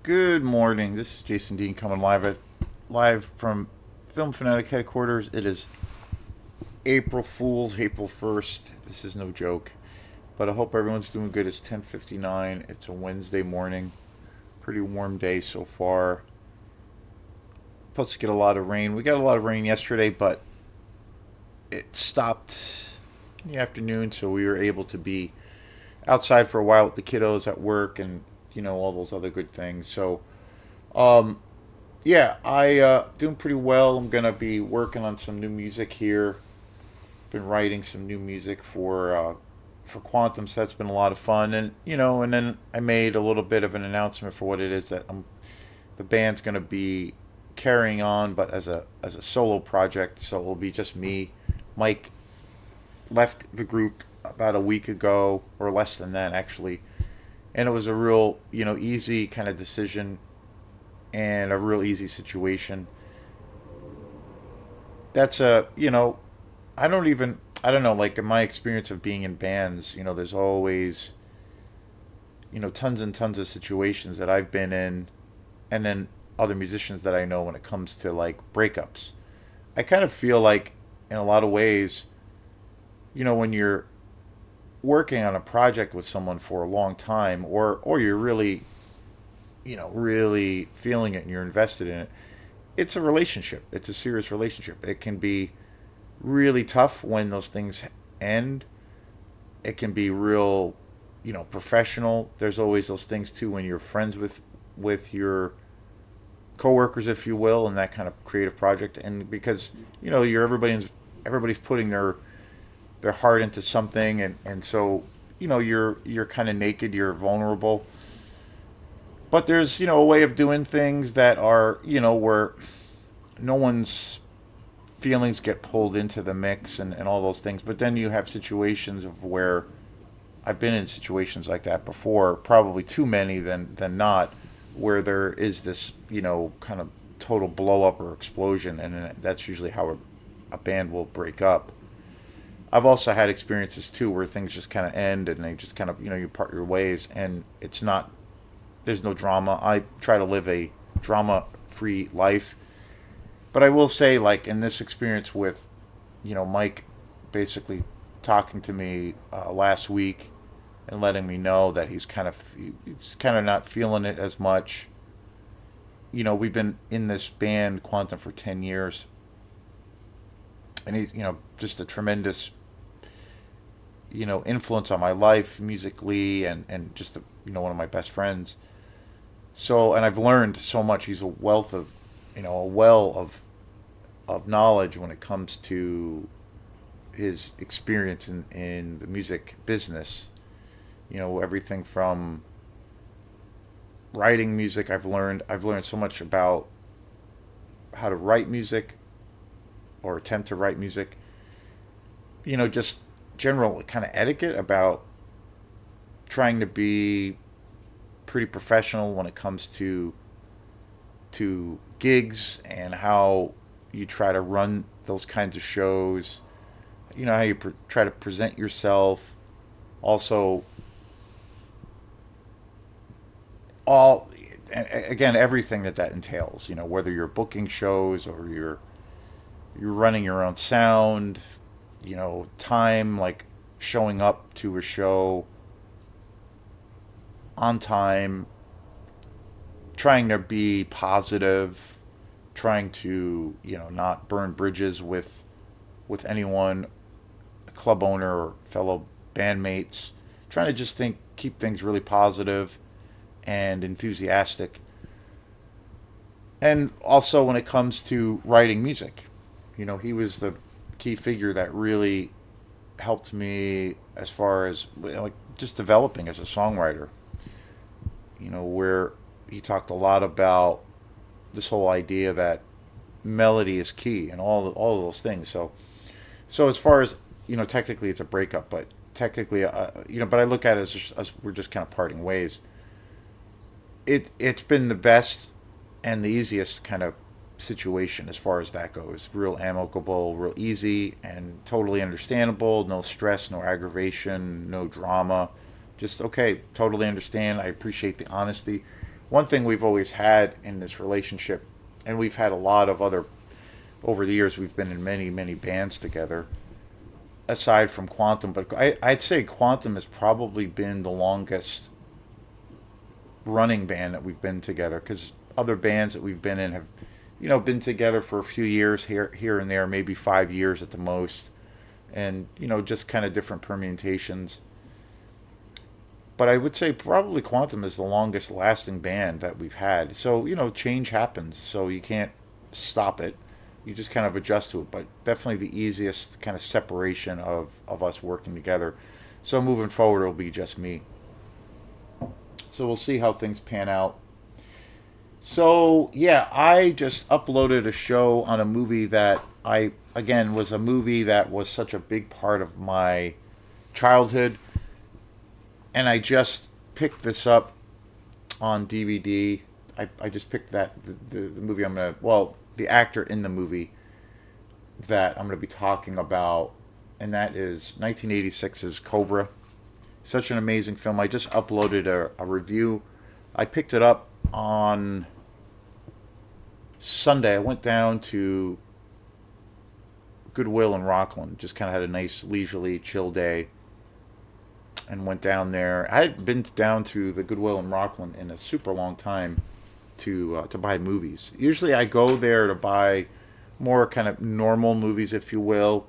Good morning. This is Jason Dean coming live from Film Fanatic headquarters. It is April Fools, April 1st. This is no joke, but I hope everyone's doing good. It's 10:59. It's a Wednesday morning. Pretty warm day so far. Supposed to get a lot of rain. We got a lot of rain yesterday, but it stopped in the afternoon, so we were able to be outside for a while with the kiddos at work and all those other good things. So um, yeah, I doing pretty well. I'm gonna be working on some new music here. Been writing some new music for Quantum, so that's been a lot of fun. And then I made a little bit of an announcement for what it is that the band's gonna be carrying on, but as a solo project. So it'll be just me. Mike left the group about a week ago, or less than that actually, and it was a real easy kind of decision and a real easy situation. That's a I don't know, like in my experience of being in bands, there's always tons and tons of situations that I've been in, and then other musicians that I know when it comes to like breakups. I kind of feel like in a lot of ways, when you're working on a project with someone for a long time, or you're really really feeling it and you're invested in it, it's a relationship. It's a serious relationship. It can be really tough when those things end. It can be real, professional. There's always those things too when you're friends with your coworkers, if you will, in that kind of creative project. And because you're everybody's putting their heart into something, and so you're kind of naked. You're vulnerable. But there's a way of doing things that are where no one's feelings get pulled into the mix, and all those things. But then you have situations of where I've been in situations like that before, probably too many than not, where there is this kind of total blow up or explosion, and then that's usually how a band will break up. I've also had experiences too where things just kind of end and they just kind of you part your ways, and it's not there's no drama. I try to live a drama free life. But I will say, like in this experience with, Mike basically talking to me last week and letting me know that he's kind of not feeling it as much. We've been in this band Quantum for 10 years, and he's just a tremendous influence on my life musically, and just one of my best friends. So, and I've learned so much. He's a wealth of, a well of knowledge when it comes to his experience in the music business. Everything from writing music. I've learned so much about how to write music or attempt to write music. Just general kind of etiquette about trying to be pretty professional when it comes to gigs, and how you try to run those kinds of shows. How you try to present yourself. Also, all again everything that entails. Whether you're booking shows or you're running your own sound. Time, like showing up to a show on time, trying to be positive, trying to not burn bridges with anyone, a club owner or fellow bandmates, trying to just keep things really positive and enthusiastic. And also when it comes to writing music, he was the key figure that really helped me as far as like just developing as a songwriter. Where he talked a lot about this whole idea that melody is key and all of those things. So as far as technically it's a breakup, but technically but I look at it as we're just kind of parting ways. It's been the best and the easiest kind of situation as far as that goes. Real amicable, real easy, and totally understandable. No stress, no aggravation, no drama. Just okay, totally understand. I appreciate the honesty. one thing we've always had in this relationship, and we've had a lot of other over the years. We've been in many many bands together, aside from Quantum. But I'd say Quantum has probably been the longest running band that we've been together, because other bands that we've been in have, been together for a few years here and there, maybe 5 years at the most, and just kind of different permutations. But I would say probably Quantum is the longest lasting band that we've had. So change happens, so you can't stop it. You just kind of adjust to it. But definitely the easiest kind of separation of us working together. So moving forward, it'll be just me. So we'll see how things pan out. So yeah, I just uploaded a show on a movie that I again was a movie that was such a big part of my childhood, and I just picked this up on DVD. I just picked the movie I'm gonna, well, the actor in the movie that I'm gonna be talking about, and that is 1986's Cobra. Such an amazing film. I just uploaded a review. I picked it up on Sunday. I went down to Goodwill in Rockland. Just kind of had a nice leisurely chill day and went down there. I had been down to the Goodwill in Rockland in a super long time to buy movies. Usually I go there to buy more kind of normal movies, if you will.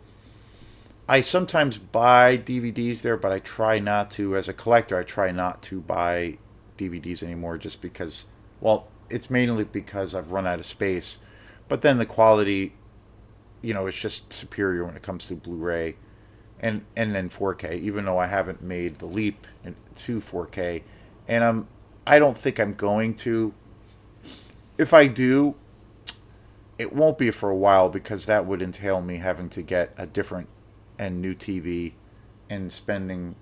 I sometimes buy DVDs there, but I try not to. As a collector, I try not to buy DVDs anymore, just because, well, it's mainly because I've run out of space. But then the quality, it's just superior when it comes to Blu-ray and then 4K, even though I haven't made the leap to 4K. And I don't think I'm going to. If I do, it won't be for a while, because that would entail me having to get a different and new TV and spending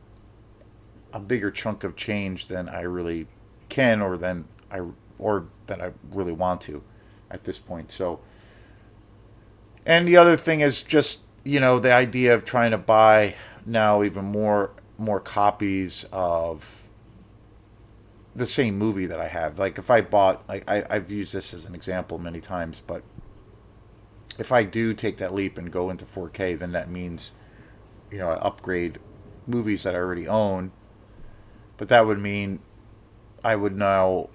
a bigger chunk of change than I really can, or that I really want to at this point. So, and the other thing is just, the idea of trying to buy now even more copies of the same movie that I have. Like if I bought, like I've used this as an example many times, but if I do take that leap and go into 4K, then that means, I upgrade movies that I already own. But that would mean I would now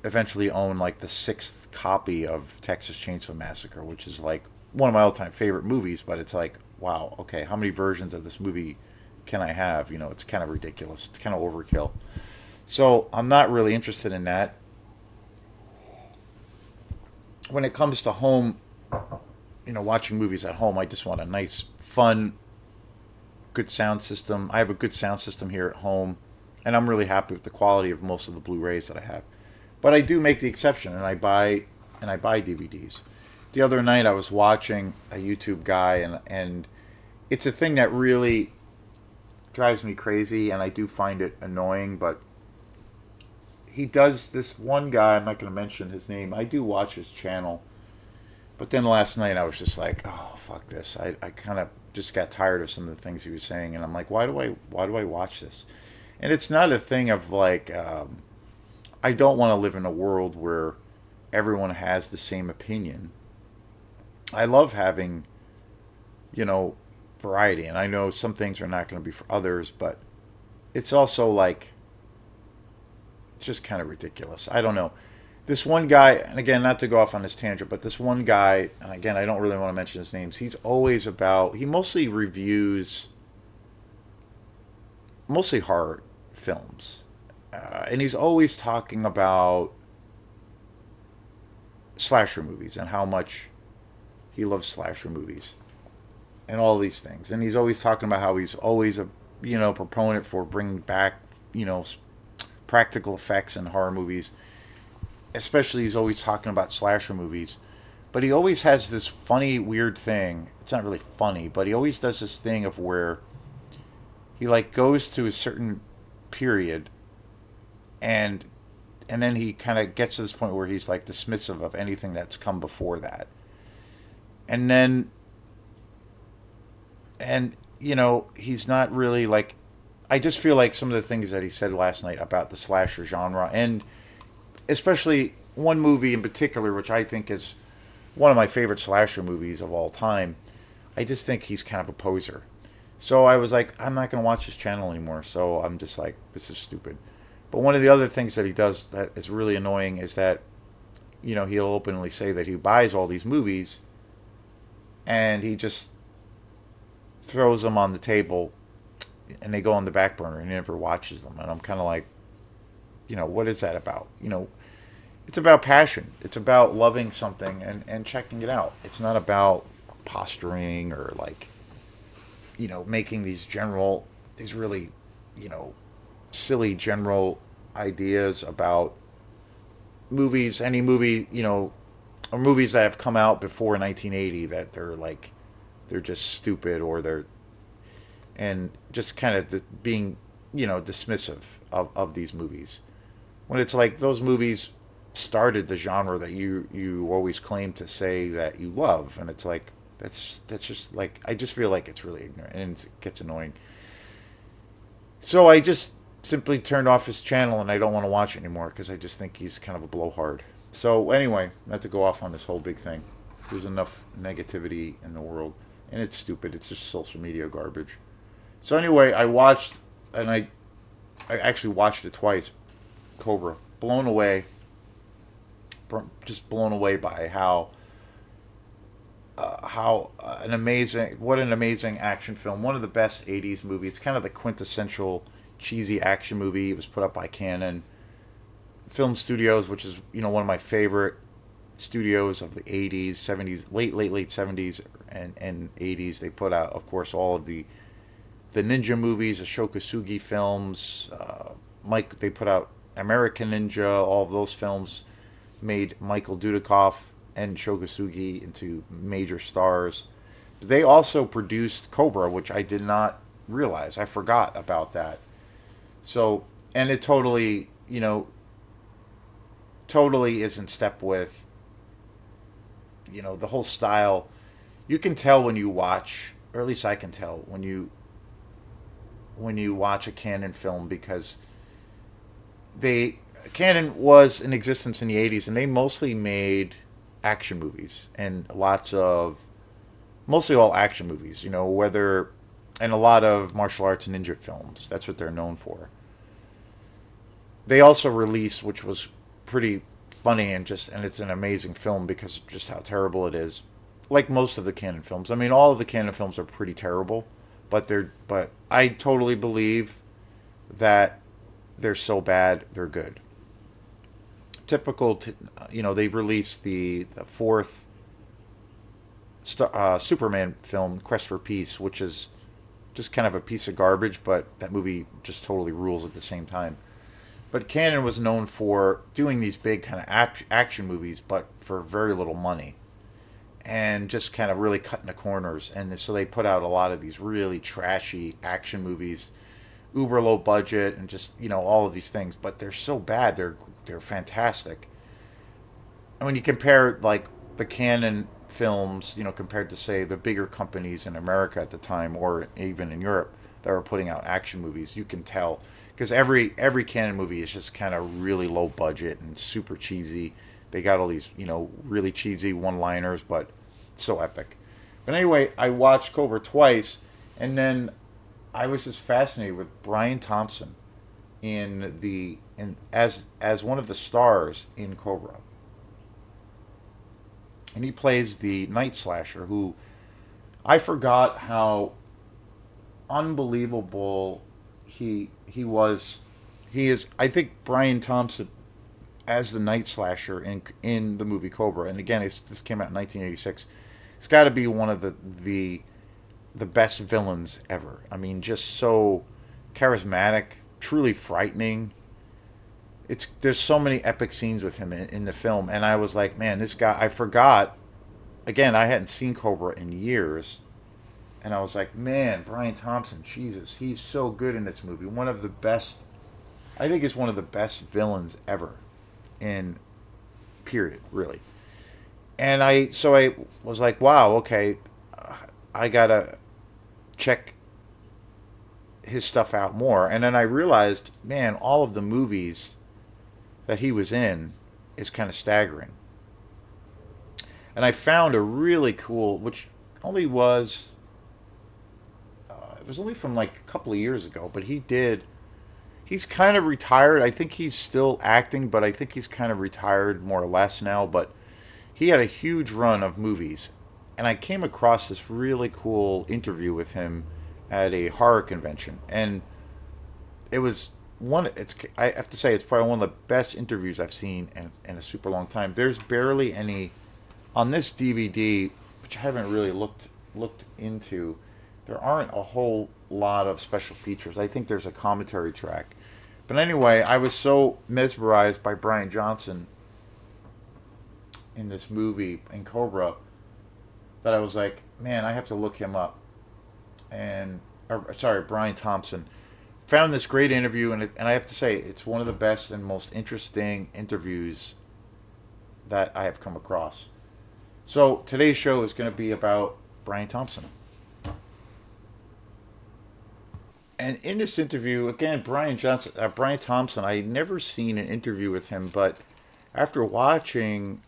eventually own like the sixth copy of Texas Chainsaw Massacre, which is like one of my all-time favorite movies. But it's like, wow, okay, how many versions of this movie can I have? It's kind of ridiculous. It's kind of overkill. So I'm not really interested in that. When it comes to home, watching movies at home, I just want a nice, fun, good sound system. I have a good sound system here at home, and I'm really happy with the quality of most of the Blu-rays that I have. But I do make the exception, and I buy DVDs. The other night I was watching a YouTube guy, and it's a thing that really drives me crazy, and I do find it annoying, but he does, this one guy, I'm not going to mention his name. I do watch his channel. But then last night I was just like, oh, fuck this. I kind of just got tired of some of the things he was saying, and I'm like, why do I watch this? And it's not a thing of like, I don't want to live in a world where everyone has the same opinion. I love having, variety, and I know some things are not going to be for others, but it's also like, it's just kind of ridiculous. I don't know. This one guy, and again, not to go off on this tangent, but this one guy, and again, I don't really want to mention his names. He mostly reviews mostly horror films. And he's always talking about slasher movies and how much he loves slasher movies and all these things. And he's always talking about how he's always a proponent for bringing back practical effects in horror movies. Especially, he's always talking about slasher movies. But he always has this funny, weird thing. It's not really funny, but he always does this thing of where he like goes to a certain period, and then he kind of gets to this point where he's like dismissive of anything that's come before that. And then, he's not really like, I just feel like some of the things that he said last night about the slasher genre, and especially one movie in particular, which I think is one of my favorite slasher movies of all time. I just think he's kind of a poser. So I was like, I'm not going to watch his channel anymore. So I'm just like, this is stupid. But one of the other things that he does that is really annoying is that, he'll openly say that he buys all these movies and he just throws them on the table and they go on the back burner and he never watches them. And I'm kind of like, what is that about? It's about passion. It's about loving something and checking it out. It's not about posturing or like, making these really, you know, silly general ideas about movies, any movie, or movies that have come out before 1980 that they're just stupid or and just kind of being, dismissive of these movies. When it's like those movies started the genre that you always claim to say that you love, and it's like that's just like I just feel like it's really ignorant and it gets annoying. So I just simply turned off his channel and I don't want to watch it anymore because I just think he's kind of a blowhard. So anyway, not to go off on this whole big thing. There's enough negativity in the world, and it's stupid. It's just social media garbage. So anyway, I watched, and I actually watched it twice. Cobra, blown away, just blown away by how what an amazing action film. One of the best '80s movies. It's kind of the quintessential cheesy action movie. It was put up by Canon Film Studios, which is one of my favorite studios of the '80s, '70s, late '70s and '80s. They put out, of course, all of the ninja movies, the Shokasugi films. They put out American Ninja. All of those films made Michael Dudikoff and Shokasugi into major stars. They also produced Cobra, which I did not realize. I forgot about that. So, and it totally is in step with, the whole style. You can tell when you watch, or at least I can tell when you watch a Canon film, because Canon was in existence in the '80s and they mostly made action movies and mostly all action movies, and a lot of martial arts and ninja films. That's what they're known for. They also released, which was pretty funny and it's an amazing film because of just how terrible it is. Like most of the Canon films. I mean, all of the Canon films are pretty terrible, but I totally believe that they're so bad they're good. They've released the fourth Superman film, Quest for Peace, which is just kind of a piece of garbage, but that movie just totally rules at the same time. But Cannon was known for doing these big kind of action movies, but for very little money, and just kind of really cutting the corners. And so they put out a lot of these really trashy action movies, uber low budget, and just all of these things. But they're so bad, they're fantastic. And when you compare like the Canon films, compared to say the bigger companies in America at the time, or even in Europe that were putting out action movies, you can tell because every Canon movie is just kind of really low budget and super cheesy. They got all these really cheesy one-liners, but so epic. But anyway, I watched Cobra twice, and then I was just fascinated with Brian Thompson as one of the stars in Cobra. And he plays the night slasher, who I forgot how unbelievable he is. I think Brian Thompson as the night slasher in the movie Cobra, and again, this came out in 1986. It's got to be one of the best villains ever. I mean, just so charismatic, truly frightening. There's so many epic scenes with him in the film, and I was like, man, this guy. I forgot. Again, I hadn't seen Cobra in years, and I was like, man, Brian Thompson, Jesus, he's so good in this movie. One of the best. I think he's one of the best villains ever, in period, really. And I was like, wow, okay, I gotta check his stuff out more. And then I realized, man, all of the movies that he was in is kind of staggering. And I found a really cool, which only was it was only from like a couple of years ago, but he's kind of retired. I think he's still acting, but I think he's kind of retired more or less now. But he had a huge run of movies, and I came across this really cool interview with him at a horror convention, and it was one. It's I have to say it's probably one of the best interviews I've seen in a super long time. There's barely any on this DVD, which I haven't really looked into. There aren't a whole lot of special features. I think there's a commentary track, but anyway, I was so mesmerized by Brian Johnson in this movie in Cobra that I was like, man, I have to look him up. And sorry, Brian Thompson. Found this great interview, and I have to say, it's one of the best and most interesting interviews that I have come across. So today's show is going to be about Brian Thompson. And in this interview, again, Brian Thompson, I never seen an interview with him, but after watching,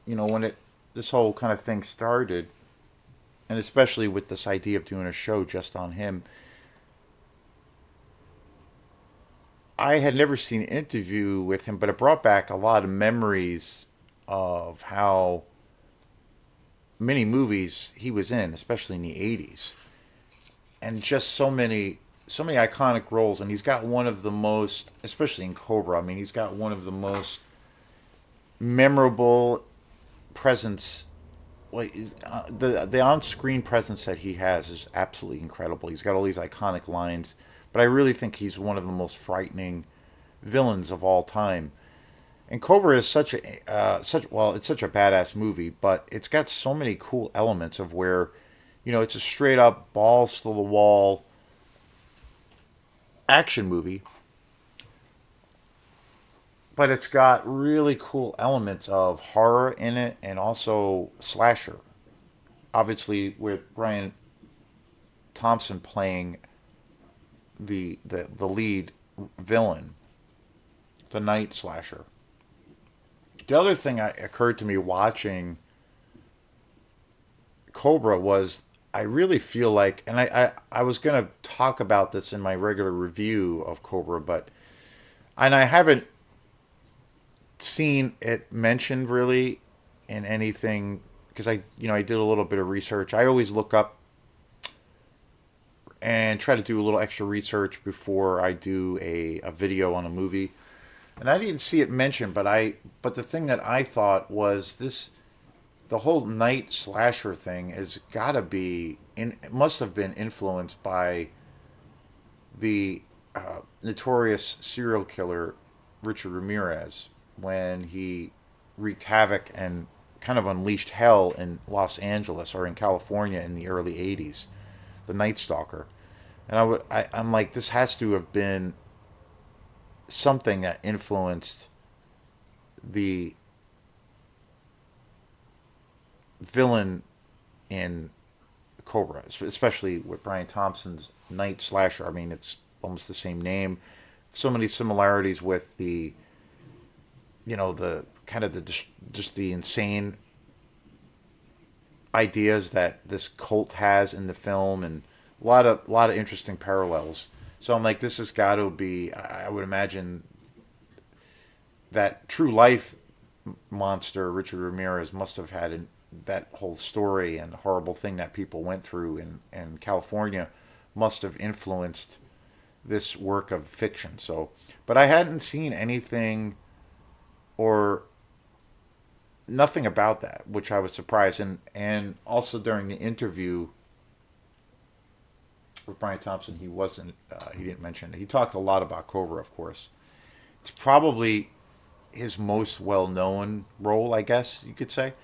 when this whole kind of thing started, and especially with this idea of doing a show just on him, I had never seen an interview with him, but it brought back a lot of memories of how many movies he was in, especially in the '80s, and just so many iconic roles. And he's got one of the most, especially in Cobra. I mean, he's got one of the most memorable presence. Like the on screen presence that he has is absolutely incredible. He's got all these iconic lines, but I really think he's one of the most frightening villains of all time. And Cobra is it's such a badass movie, but it's got so many cool elements of where, it's a straight up balls to the wall action movie, but it's got really cool elements of horror in it and also slasher. Obviously, with Brian Thompson playing the lead villain, the night slasher. The other thing that occurred to me watching Cobra was I really feel like, and I was going to talk about this in my regular review of Cobra, and I haven't seen it mentioned really in anything because I did a little bit of research. I always look up and try to do a little extra research before I do a video on a movie. And I didn't see it mentioned, but the thing that I thought was the whole night slasher thing has got to be it must have been influenced by the notorious serial killer Richard Ramirez when he wreaked havoc and kind of unleashed hell in Los Angeles or in California in the early '80s, the Night Stalker. And I'm like, this has to have been something that influenced the villain in Cobra, especially with Brian Thompson's Night Slasher. I mean, it's almost the same name. So many similarities with the kind of just the insane ideas that this cult has in the film, and a lot of interesting parallels. So I'm like, this has got to be. I would imagine that true life monster Richard Ramirez must have had that whole story and horrible thing that people went through in California must have influenced this work of fiction. So, but I hadn't seen anything or nothing about that, which I was surprised. And also during the interview with Brian Thompson, he didn't mention it. He talked a lot about Cobra, of course. It's probably his most well known role, I guess you could say.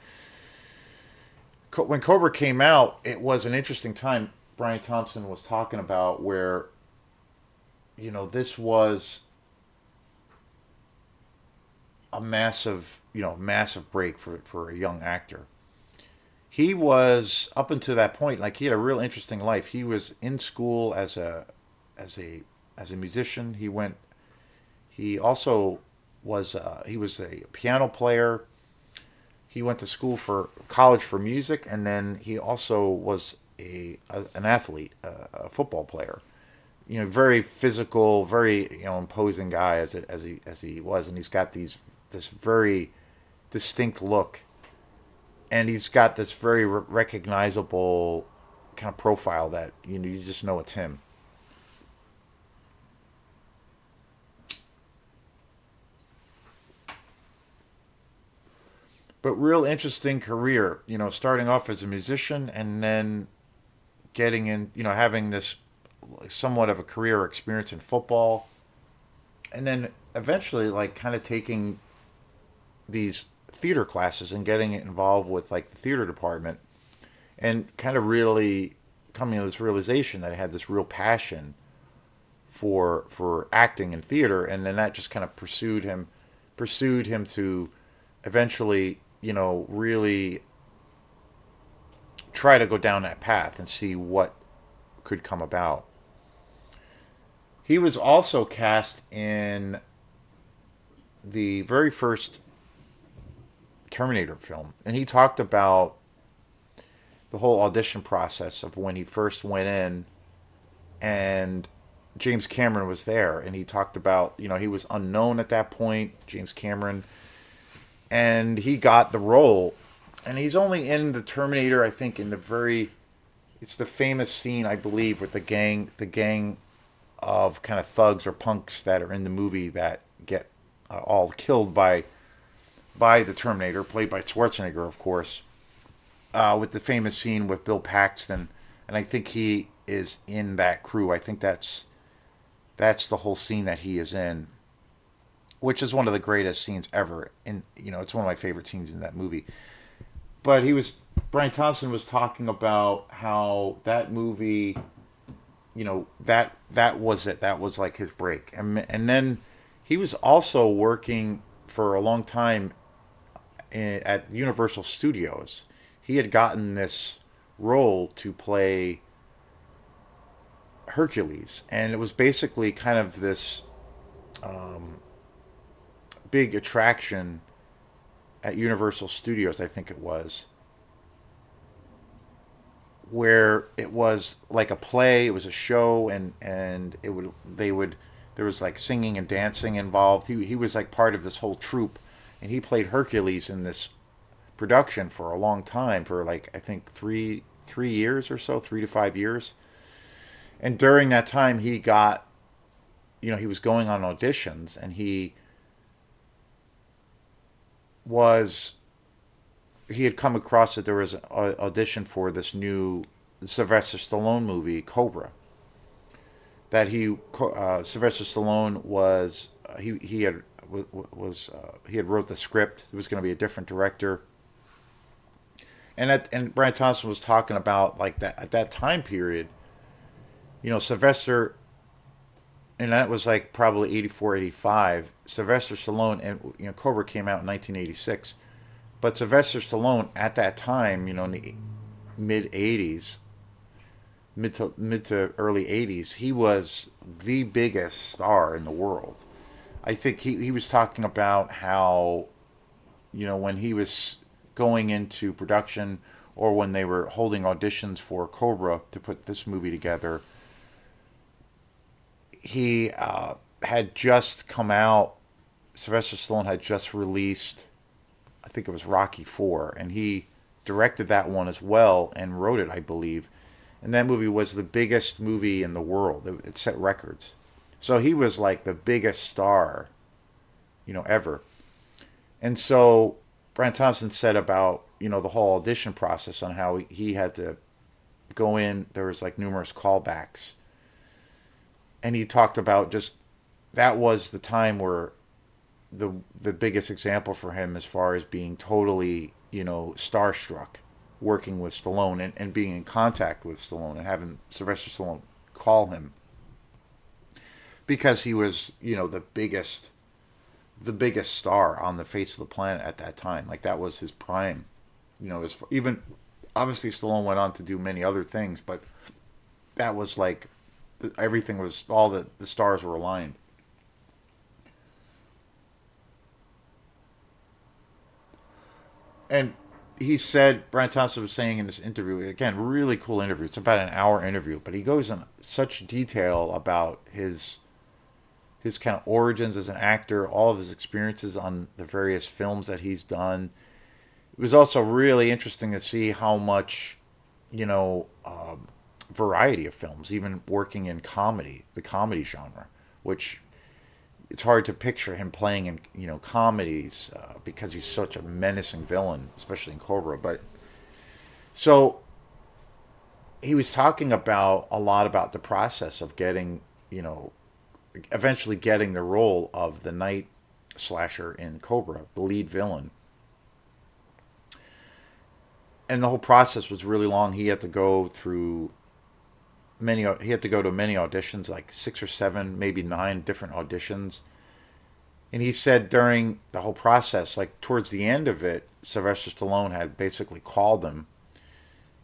When Cobra came out, it was an interesting time. Brian Thompson was talking about where, this was a massive break for a young actor. He was up until that point, like he had a real interesting life. He was in school as a musician. He also he was a piano player. He went to college for music, and then he also was an athlete, a football player. Very physical, very imposing guy as he was, and he's got this very distinct look, and he's got this very recognizable kind of profile that you just know it's him. But real interesting career, starting off as a musician and then getting in, having this somewhat of a career experience in football, and then eventually like kind of taking these theater classes and getting involved with like the theater department, and kind of really coming to this realization that I had this real passion for acting and theater, and then that just kind of pursued him to eventually really try to go down that path and see what could come about. He was also cast in the very first Terminator film, and he talked about the whole audition process of when he first went in, and James Cameron was there, and he talked about he was unknown at that point, James Cameron, and he got the role, and he's only in the Terminator, I think, in the very, it's the famous scene, I believe, with the gang of kind of thugs or punks that are in the movie that get all killed by the Terminator, played by Schwarzenegger, of course, with the famous scene with Bill Paxton, and I think he is in that crew. I think that's the whole scene that he is in, which is one of the greatest scenes ever. And it's one of my favorite scenes in that movie. But Brian Thompson was talking about how that movie, that was it. That was like his break, and then he was also working for a long time at Universal Studios. He had gotten this role to play Hercules, and it was basically kind of this big attraction at Universal Studios, I think it was, where it was like a play, it was a show, and there was like singing and dancing involved. He was like part of this whole troupe, and he played Hercules in this production for a long time, for like I think 3 years or so, 3 to 5 years. And during that time, he was going on auditions, and was he had come across that there was an audition for this new Sylvester Stallone movie, Cobra. That Sylvester Stallone was he had he had wrote the script. It was going to be a different director, and Brian Thompson was talking about like that at that time period. Sylvester, and that was like probably 84, 85. Sylvester Stallone, and Cobra came out in 1986. But Sylvester Stallone at that time, in the mid 80s, mid to early 80s, he was the biggest star in the world. I think he was talking about how, when he was going into production, or when they were holding auditions for Cobra to put this movie together, he had just come out. Sylvester Stallone had just released, I think it was Rocky Four, and he directed that one as well and wrote it, I believe. And that movie was the biggest movie in the world. It set records. So he was like the biggest star, ever. And so Brian Thompson said about, the whole audition process, on how he had to go in. There was like numerous callbacks. And he talked about just that was the time where the biggest example for him, as far as being totally, starstruck, working with Stallone, and being in contact with Stallone, and having Sylvester Stallone call him, because he was, the biggest star on the face of the planet at that time. Like that was his prime. Even obviously Stallone went on to do many other things, but that was like everything was, all the stars were aligned. And he said, Brian Thompson was saying in this interview, again, really cool interview. It's about an hour interview, but he goes in such detail about his kind of origins as an actor, all of his experiences on the various films that he's done. It was also really interesting to see how much, you know, variety of films, even working in comedy, the comedy genre, which it's hard to picture him playing in comedies because he's such a menacing villain, especially in Cobra. But so he was talking about a lot about the process of getting eventually getting the role of the night slasher in Cobra, the lead villain. And the whole process was really long. He had to go through he had to go to many auditions, like 6 or 7, maybe 9 different auditions. And he said during the whole process, like towards the end of it, Sylvester Stallone had basically called him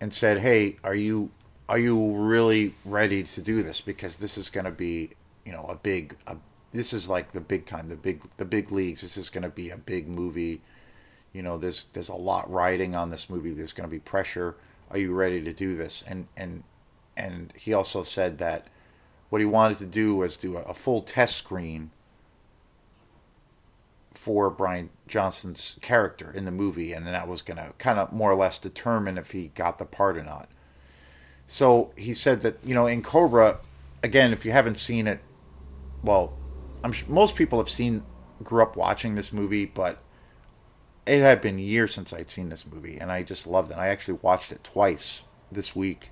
and said, "Hey, are you really ready to do this? Because this is going to be, this is like the big time, the big leagues. This is going to be a big movie. There's a lot riding on this movie. There's going to be pressure. Are you ready to do this?" And he also said that what he wanted to do was do a full test screen for Brian Johnson's character in the movie, and then that was going to kind of more or less determine if he got the part or not. So he said that in Cobra, again, if you haven't seen it, well, I'm sure most people have grew up watching this movie, but it had been years since I'd seen this movie, and I just loved it. I actually watched it twice this week.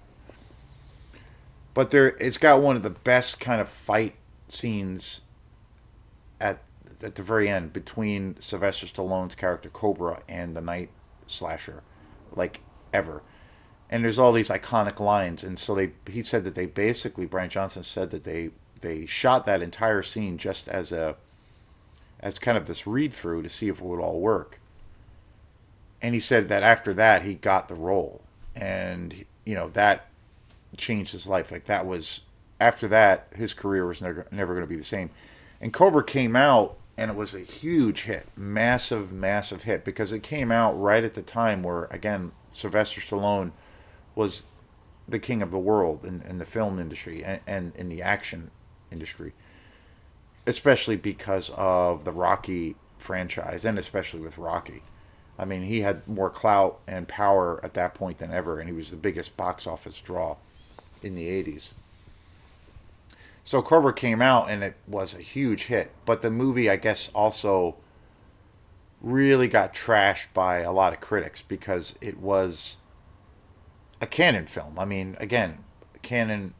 But it's got one of the best kind of fight scenes at at the very end between Sylvester Stallone's character Cobra and the Night Slasher, like ever. And there's all these iconic lines, and so he said that they basically Brian Johnson said that they shot that entire scene just as kind of this read through to see if it would all work. And he said that after that he got the role, and that changed his life. Like that was after that his career was never going to be the same. And Cobra came out and it was a huge hit, massive hit because it came out right at the time where again Sylvester Stallone was the king of the world in the film industry and in the action industry, especially because of the Rocky franchise and especially with Rocky. I mean, he had more clout and power at that point than ever, and he was the biggest box office draw in the 80s. So Cobra came out and it was a huge hit, but the movie, I guess, also really got trashed by a lot of critics because it was a Cannon film. I mean, again, Cannon,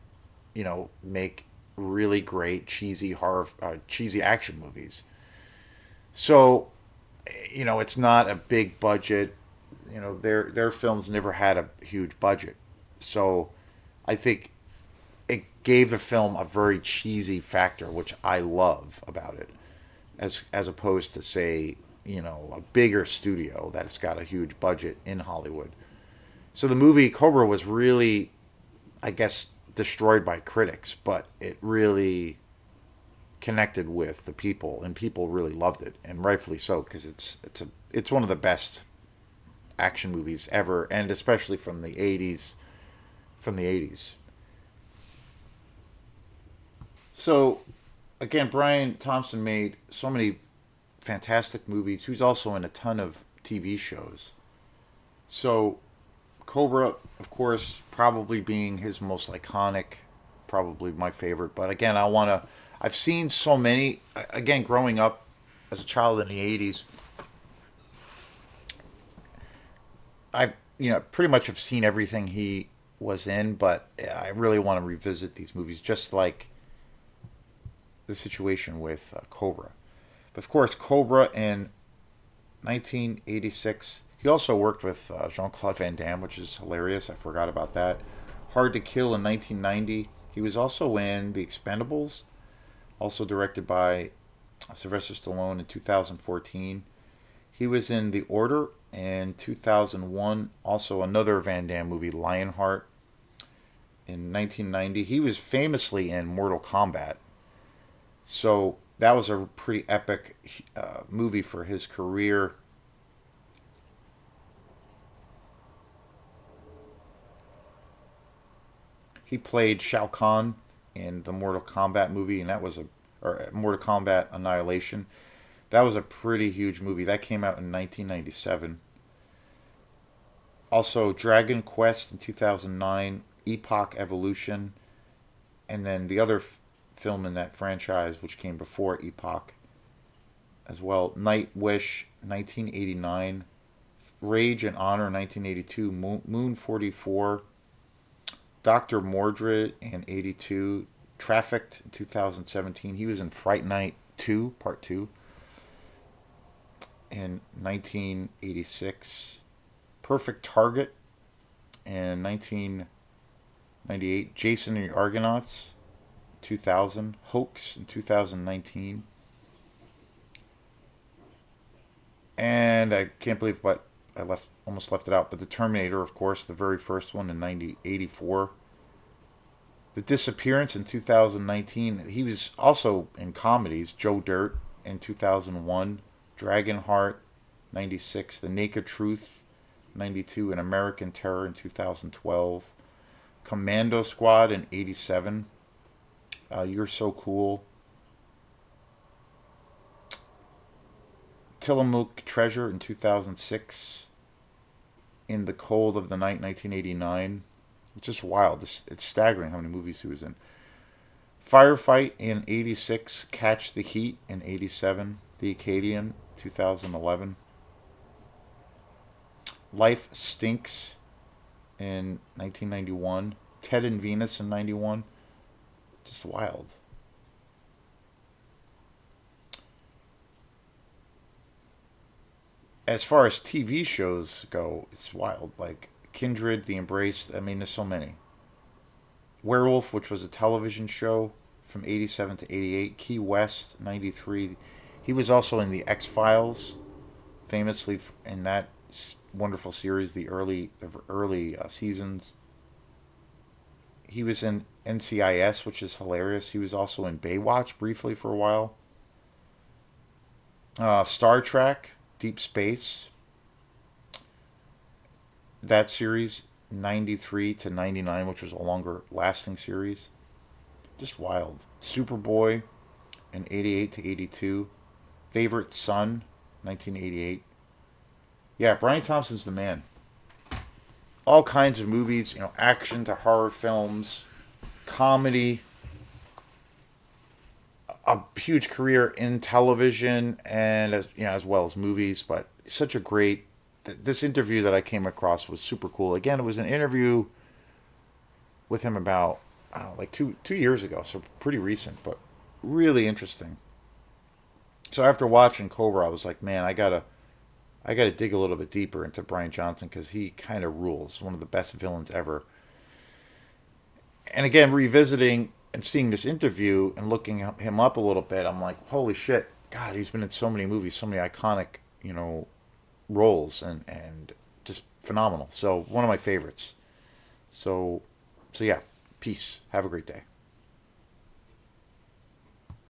make really great cheesy horror, cheesy action movies. So, it's not a big budget. Their films never had a huge budget. So, I think it gave the film a very cheesy factor, which I love about it, as opposed to say, a bigger studio that's got a huge budget in Hollywood. So the movie Cobra was really, I guess, destroyed by critics, but it really connected with the people, and people really loved it, and rightfully so, because it's one of the best action movies ever, and especially from the 80s. From the 80s. So, again, Brian Thompson made so many fantastic movies. He was also in a ton of TV shows. So, Cobra, of course, probably being his most iconic, probably my favorite. But again, I've seen so many. Again, growing up as a child in the 80s, I pretty much have seen everything he was in. But I really want to revisit these movies, just like the situation with Cobra. But of course, Cobra in 1986. He also worked with Jean Claude Van Damme, which is hilarious. I forgot about that. Hard to Kill in 1990. He was also in The Expendables, also directed by Sylvester Stallone in 2014. He was in The Order in 2001, also another Van Damme movie, Lionheart, in 1990. He was famously in Mortal Kombat. So that was a pretty epic movie for his career. He played Shao Kahn in the Mortal Kombat movie, and that was a or Mortal Kombat Annihilation. That was a pretty huge movie. That came out in 1997. Also, Dragon Quest in 2009, Epoch Evolution, and then the other film in that franchise, which came before Epoch as well, Night Wish 1989, Rage and Honor 1982, Moon 44, Dr. Mordred in 82, Trafficked in 2017. He was in Fright Night 2, Part 2 in 1986, Perfect Target in 1998, Jason and the Argonauts 2000, Hoax in 2019. And I can't believe what I almost left it out, but the Terminator, of course, the very first one in 1984. The Disappearance in 2019. He was also in comedies. Joe Dirt in 2001, Dragonheart 96, The Naked Truth 92, and American Terror in 2012. Commando Squad in 87. You're So Cool. Tillamook Treasure in 2006. In the Cold of the Night 1989. It's just wild. It's staggering how many movies he was in. Firefight in 86. Catch the Heat in 87. The Acadian 2011. Life Stinks in 1991. Ted and Venus in 91. Just wild. As far as TV shows go, it's wild. Like Kindred, The Embrace. I mean, there's so many. Werewolf, which was a television show from 87 to 88. Key West, 93. He was also in The X Files, famously in that wonderful series, the early seasons. He was in NCIS, which is hilarious. He was also in Baywatch briefly for a while. Star Trek, Deep Space. That series, 93 to 99, which was a longer lasting series. Just wild. Superboy in 88 to 82. Favorite Son, 1988. Yeah, Brian Thompson's the man. All kinds of movies, action to horror films, comedy, a huge career in television and as well as movies. But such a great. This interview that I came across was super cool. Again, it was an interview with him about like two years ago, so pretty recent, but really interesting. So after watching Cobra, I was like, man, I gotta dig a little bit deeper into Brian Johnson because he kind of rules. One of the best villains ever. And again, revisiting and seeing this interview and looking him up a little bit, I'm like, holy shit, God, he's been in so many movies, so many iconic, roles, and just phenomenal. So one of my favorites. So yeah, peace. Have a great day.